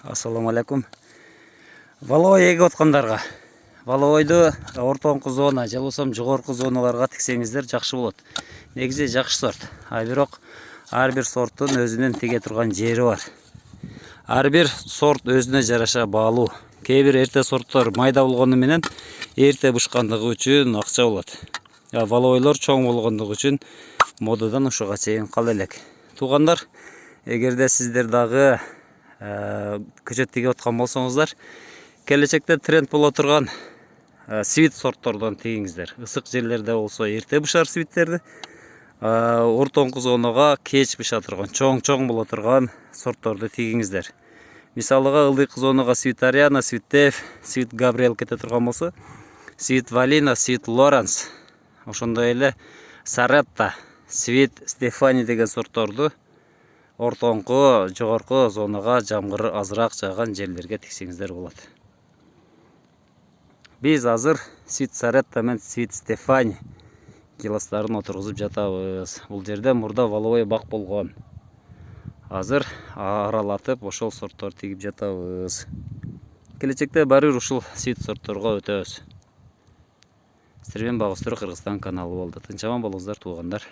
Ассаламу алейкум. Валой егіп отқандарға. Валойды ортоңқы зона, жалысам жоғарғы зоналарға тіксеңіздер жақшы болады. Негізі жақшы сорт. Бирок әрбір сорттың өзінен теге тұрған жері бар. Әрбір сорт өзіне жараша баалуу. Кейбір ерте сорттар майда болгону менен ерте бушкандыгы үчүн акча болот. Валойлор чоң болгондугу үчүн модадан ушуга чейин кала элек. Туугандар, эгерде сиздер дагы көчөт тигип аткан болсоңуздар, келечекте тренд боло турган свит сорттордон тигиңиздер. Ысык жерлерде болсо эрте бушар свиттерди, ортоңку зонага кеч буша турган, чоң боло турган сортторду тигиңиздер. Мисалыга ылдыйкы зонага свит Ариана, свит Теф, свит Габриэл кете турган болсо, свит Валина, свит Лоранс, ошондой эле Саретта, свит Стефани деген сортторду ортоңку, жогорку зонага жамгыр азыраак жааган жерлерге тиксеңиздер болот. Биз азыр свит Саретта менен свит Стефани гиластарын отургузуп жатабыз. Бул жерде мурда валовой бак болгон. Азыр аралатып ошол сорттор тигип жатабыз. Келечекте баары бир ушул свит сортторго өтөбүз. Сиздер менен Багыстыруу Кыргызстан каналы болду. Тынч аман болуңуздар туугандар.